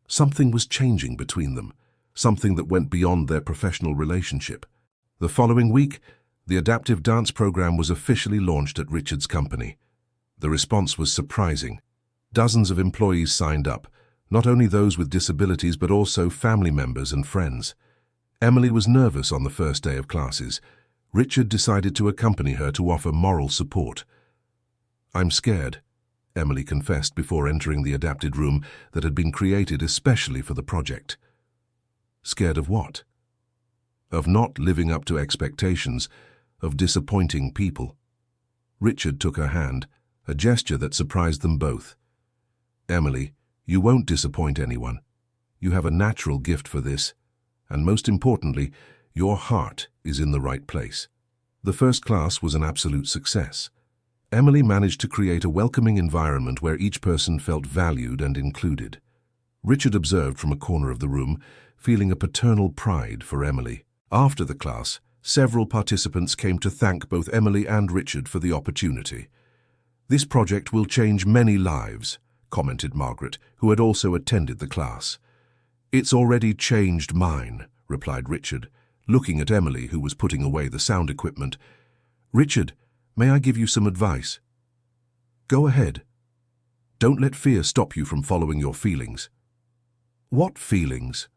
Speaker 1: Something was changing between them, something that went beyond their professional relationship. The following week, the adaptive dance program was officially launched at Richard's company. The response was surprising. Dozens of employees signed up, not only those with disabilities but also family members and friends. Emily was nervous on the first day of classes. Richard decided to accompany her to offer moral support. "I'm scared," Emily confessed before entering the adapted room that had been created especially for the project. "Scared of what?" "Of not living up to expectations, of disappointing people." Richard took her hand, a gesture that surprised them both. "Emily, you won't disappoint anyone. You have a natural gift for this, and most importantly, your heart is in the right place." The first class was an absolute success. Emily managed to create a welcoming environment where each person felt valued and included. Richard observed from a corner of the room, feeling a paternal pride for Emily. After the class, several participants came to thank both Emily and Richard for the opportunity. "This project will change many lives," commented Margaret, who had also attended the class. "It's already changed mine," replied Richard, looking at Emily, who was putting away the sound equipment. "Richard, May I give you some advice? Go ahead. Don't let fear stop you from following your feelings. What feelings?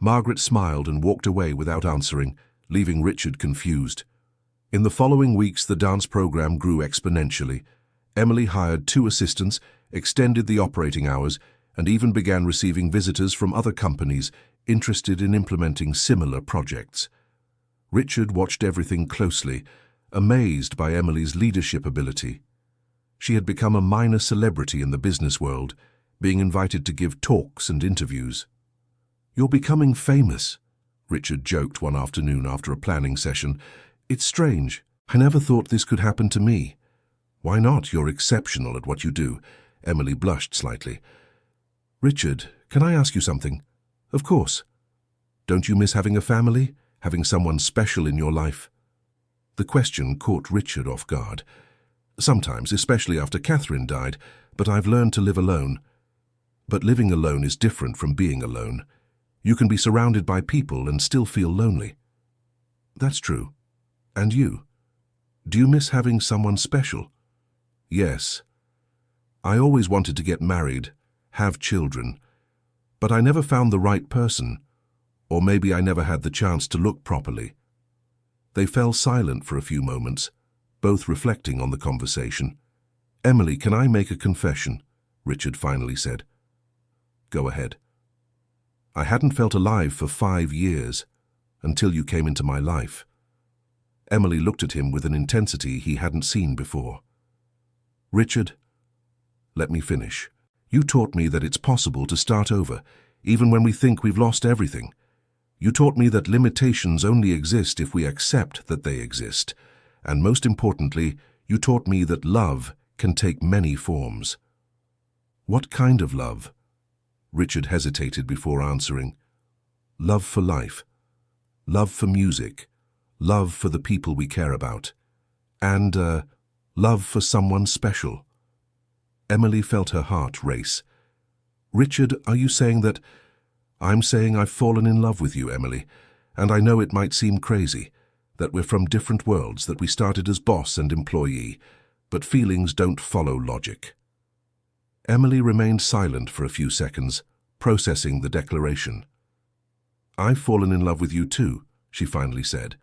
Speaker 1: Margaret smiled and walked away without answering, leaving Richard confused. In the following weeks, the dance program grew exponentially. Emily hired 2 assistants, extended the operating hours, and even began receiving visitors from other companies interested in implementing similar projects. Richard watched everything closely, amazed by Emily's leadership ability. She had become a minor celebrity in the business world, being invited to give talks and interviews. "You're becoming famous," Richard joked one afternoon after a planning session. "It's strange. I never thought this could happen to me." "Why not? You're exceptional at what you do." Emily blushed slightly. "Richard, can I ask you something?" "Of course." "Don't you miss having a family? Having someone special in your life?" The question caught Richard off guard. "Sometimes, especially after Catherine died, but I've learned to live alone." "But living alone is different from being alone. You can be surrounded by people and still feel lonely." "That's true. And you? Do you miss having someone special?" "Yes. I always wanted to get married, have children, but I never found the right person, or maybe I never had the chance to look properly." They fell silent for a few moments, both reflecting on the conversation. "Emily, can I make a confession?" Richard finally said. "Go ahead." "I hadn't felt alive for 5 years, until you came into my life." Emily looked at him with an intensity he hadn't seen before. "Richard, let me finish. You taught me that it's possible to start over, even when we think we've lost everything. You taught me that limitations only exist if we accept that they exist. And most importantly, you taught me that love can take many forms." "What kind of love?" Richard hesitated before answering. "Love for life, love for music, love for the people we care about, and love for someone special." Emily felt her heart race. "Richard, are you saying that—" "I'm saying I've fallen in love with you, Emily, and I know it might seem crazy, that we're from different worlds, that we started as boss and employee, but feelings don't follow logic." Emily remained silent for a few seconds, processing the declaration. "I've fallen in love with you too," she finally said.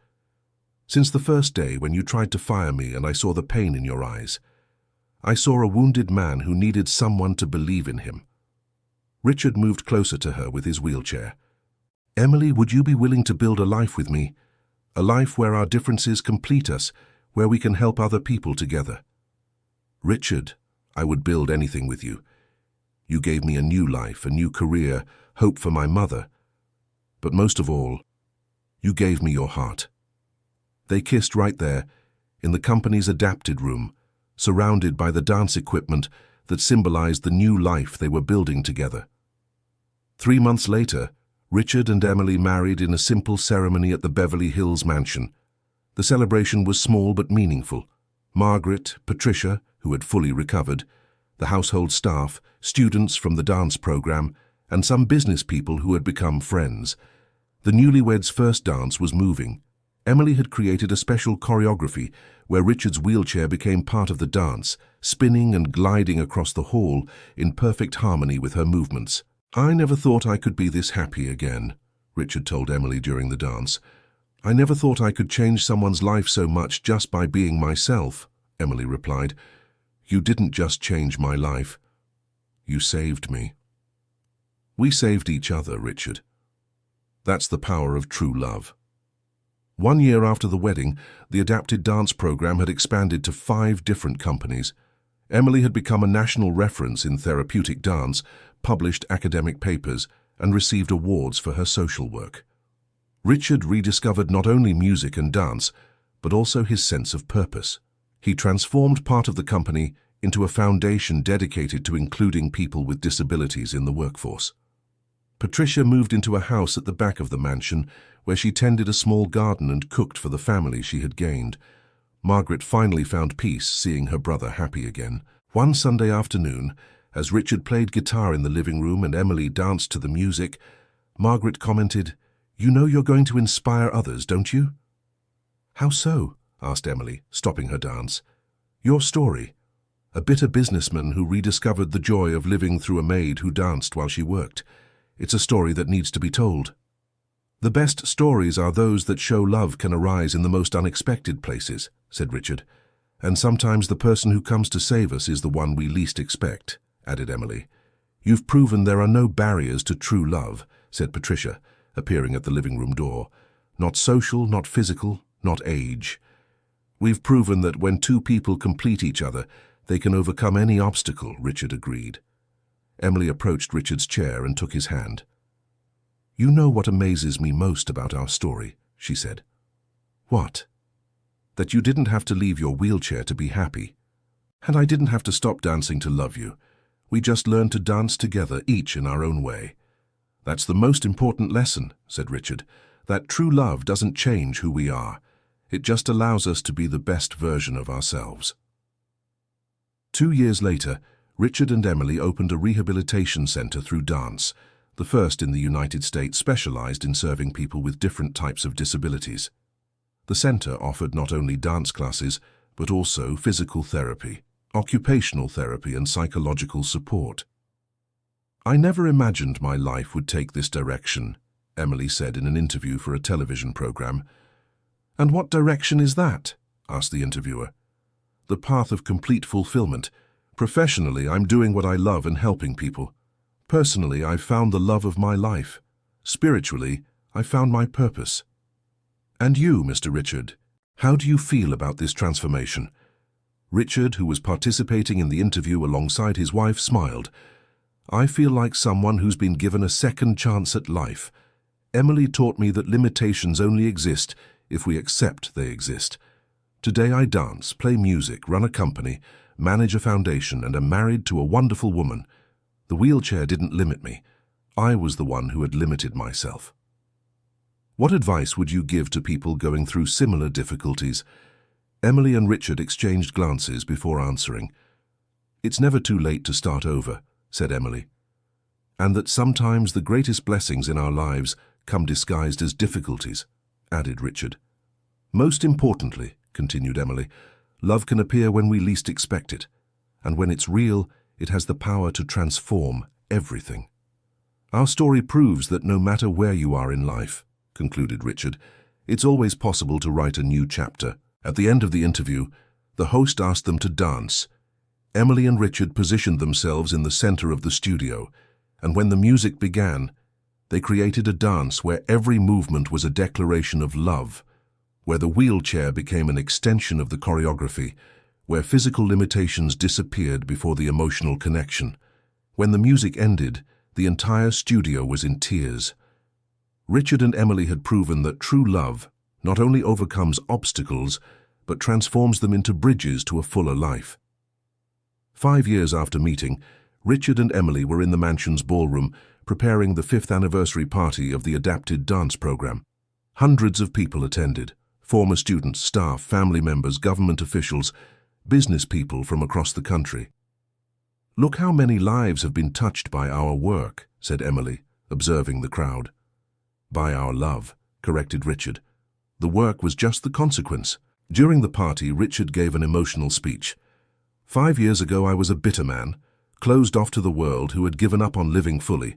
Speaker 1: "Since the first day when you tried to fire me and I saw the pain in your eyes. I saw a wounded man who needed someone to believe in him." Richard moved closer to her with his wheelchair. "Emily, would you be willing to build a life with me? A life where our differences complete us, where we can help other people together?" "Richard, I would build anything with you. You gave me a new life, a new career, hope for my mother. But most of all, you gave me your heart." They kissed right there, in the company's adapted room, surrounded by the dance equipment that symbolized the new life they were building together. 3 months later, Richard and Emily married in a simple ceremony at the Beverly Hills mansion. The celebration was small but meaningful. Margaret, Patricia, who had fully recovered, the household staff, students from the dance program, and some business people who had become friends. The newlyweds' first dance was moving. Emily had created a special choreography where Richard's wheelchair became part of the dance, spinning and gliding across the hall in perfect harmony with her movements. "I never thought I could be this happy again," Richard told Emily during the dance. "I never thought I could change someone's life so much just by being myself," Emily replied. "You didn't just change my life. You saved me." "We saved each other, Richard. That's the power of true love." 1 year after the wedding, the adapted dance program had expanded to 5 different companies. Emily had become a national reference in therapeutic dance, published academic papers, and received awards for her social work. Richard rediscovered not only music and dance, but also his sense of purpose. He transformed part of the company into a foundation dedicated to including people with disabilities in the workforce. Patricia moved into a house at the back of the mansion, where she tended a small garden and cooked for the family she had gained. Margaret finally found peace seeing her brother happy again. One Sunday afternoon, as Richard played guitar in the living room and Emily danced to the music, Margaret commented, "You know you're going to inspire others, don't you?" "How so?" asked Emily, stopping her dance. "Your story. A bitter businessman who rediscovered the joy of living through a maid who danced while she worked. It's a story that needs to be told." "The best stories are those that show love can arise in the most unexpected places," said Richard. "And sometimes the person who comes to save us is the one we least expect," added Emily. "You've proven there are no barriers to true love," said Patricia, appearing at the living room door. "Not social, not physical, not age. We've proven that when two people complete each other, they can overcome any obstacle," Richard agreed. Emily approached Richard's chair and took his hand. "You know what amazes me most about our story," she said. "What?" "That you didn't have to leave your wheelchair to be happy. And I didn't have to stop dancing to love you. We just learned to dance together, each in our own way." "That's the most important lesson," said Richard. "That true love doesn't change who we are. It just allows us to be the best version of ourselves." 2 years later, Richard and Emily opened a rehabilitation center through dance, the first in the United States specialized in serving people with different types of disabilities. The center offered not only dance classes, but also physical therapy, occupational therapy, and psychological support. "I never imagined my life would take this direction," Emily said in an interview for a television program. "And what direction is that?" asked the interviewer. "The path of complete fulfillment. Professionally, I'm doing what I love and helping people. Personally, I've found the love of my life. Spiritually, I found my purpose." "And you, Mr. Richard, how do you feel about this transformation?" Richard, who was participating in the interview alongside his wife, smiled. "I feel like someone who's been given a second chance at life. Emily taught me that limitations only exist if we accept they exist. Today I dance, play music, run a company, manage a foundation, and am married to a wonderful woman. The wheelchair didn't limit me. I was the one who had limited myself." What advice would you give to people going through similar difficulties? Emily and Richard exchanged glances before answering. "It's never too late to start over," said Emily. "And that sometimes the greatest blessings in our lives come disguised as difficulties," added Richard. "Most importantly," continued Emily, "love can appear when we least expect it, and when it's real, it has the power to transform everything." "Our story proves that no matter where you are in life," concluded Richard, "it's always possible to write a new chapter." At the end of the interview, the host asked them to dance. Emily and Richard positioned themselves in the center of the studio, and when the music began, they created a dance where every movement was a declaration of love, where the wheelchair became an extension of the choreography, where physical limitations disappeared before the emotional connection. When the music ended, the entire studio was in tears. Richard and Emily had proven that true love not only overcomes obstacles, but transforms them into bridges to a fuller life. 5 years after meeting, Richard and Emily were in the mansion's ballroom, preparing the 5th anniversary party of the adapted dance program. Hundreds of people attended: former students, staff, family members, government officials, business people from across the country. "Look how many lives have been touched by our work," said Emily, observing the crowd. "By our love," corrected Richard. "The work was just the consequence." During the party, Richard gave an emotional speech. "5 years ago, I was a bitter man, closed off to the world, who had given up on living fully.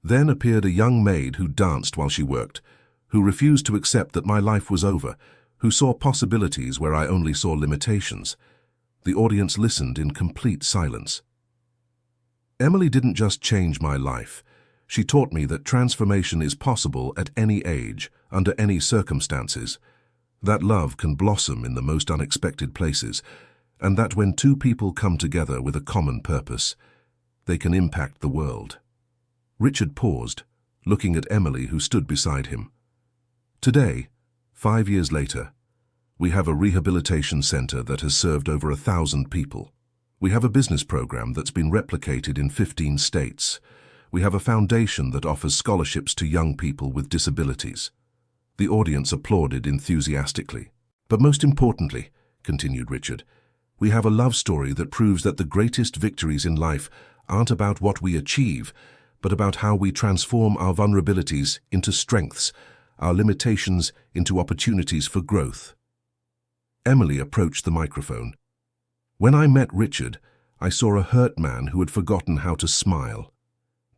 Speaker 1: Then appeared a young maid who danced while she worked, who refused to accept that my life was over, who saw possibilities where I only saw limitations." The audience listened in complete silence. "Emily didn't just change my life. She taught me that transformation is possible at any age, under any circumstances, that love can blossom in the most unexpected places, and that when two people come together with a common purpose, they can impact the world." Richard paused, looking at Emily, who stood beside him. "Today, 5 years later, we have a rehabilitation center that has served over 1,000 people. We have a business program that's been replicated in 15 states. We have a foundation that offers scholarships to young people with disabilities." The audience applauded enthusiastically. "But most importantly," continued Richard, "we have a love story that proves that the greatest victories in life aren't about what we achieve, but about how we transform our vulnerabilities into strengths, our limitations into opportunities for growth." Emily approached the microphone. When I met Richard, I saw a hurt man who had forgotten how to smile.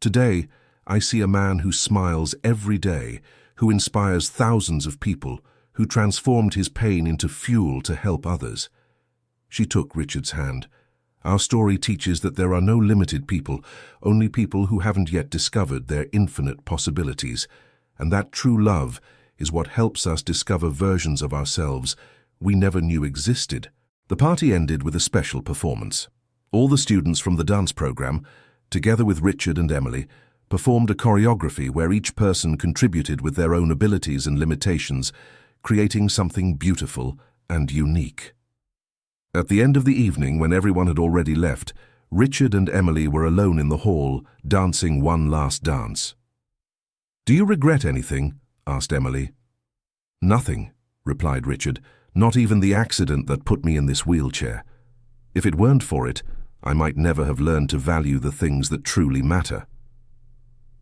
Speaker 1: Today, I see a man who smiles every day, who inspires thousands of people, who transformed his pain into fuel to help others. She took Richard's hand. Our story teaches that there are no limited people, only people who haven't yet discovered their infinite possibilities, and that true love is what helps us discover versions of ourselves we never knew existed. The party ended with a special performance. All the students from the dance program, together with Richard and Emily, performed a choreography where each person contributed with their own abilities and limitations, creating something beautiful and unique. At the end of the evening, when everyone had already left, Richard and Emily were alone in the hall, dancing one last dance. "Do you regret anything?" asked Emily. "Nothing," replied Richard, "not even the accident that put me in this wheelchair. If it weren't for it, I might never have learned to value the things that truly matter.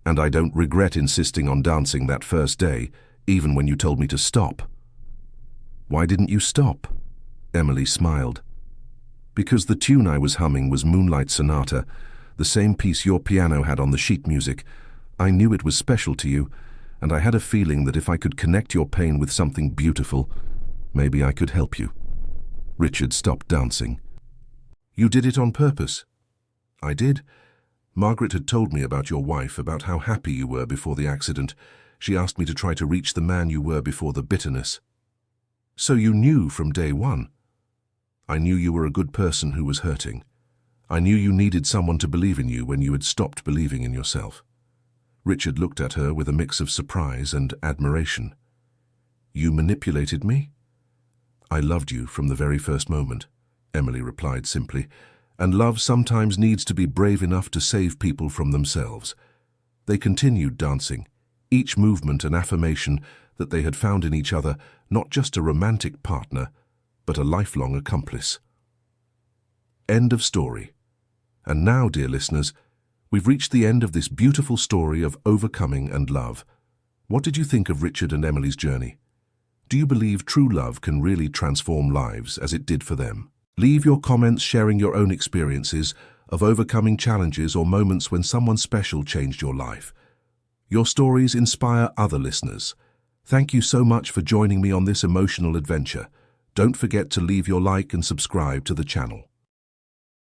Speaker 1: And I don't regret insisting on dancing that first day, even when you told me to stop." "Why didn't you stop?" Emily smiled. "Because the tune I was humming was Moonlight Sonata, the same piece your piano had on the sheet music. I knew it was special to you, and I had a feeling that if I could connect your pain with something beautiful, maybe I could help you." Richard stopped dancing. "You did it on purpose?" "I did. Margaret had told me about your wife, about how happy you were before the accident. She asked me to try to reach the man you were before the bitterness." "So you knew from day one?" "I knew you were a good person who was hurting. I knew you needed someone to believe in you when you had stopped believing in yourself." Richard looked at her with a mix of surprise and admiration. "You manipulated me?" "I loved you from the very first moment," Emily replied simply, "and love sometimes needs to be brave enough to save people from themselves." They continued dancing, each movement an affirmation that they had found in each other not just a romantic partner, but a lifelong accomplice. End of story. And now, dear listeners, we've reached the end of this beautiful story of overcoming and love. What did you think of Richard and Emily's journey? Do you believe true love can really transform lives as it did for them? Leave your comments sharing your own experiences of overcoming challenges or moments when someone special changed your life. Your stories inspire other listeners. Thank you so much for joining me on this emotional adventure. Don't forget to leave your like and subscribe to the channel.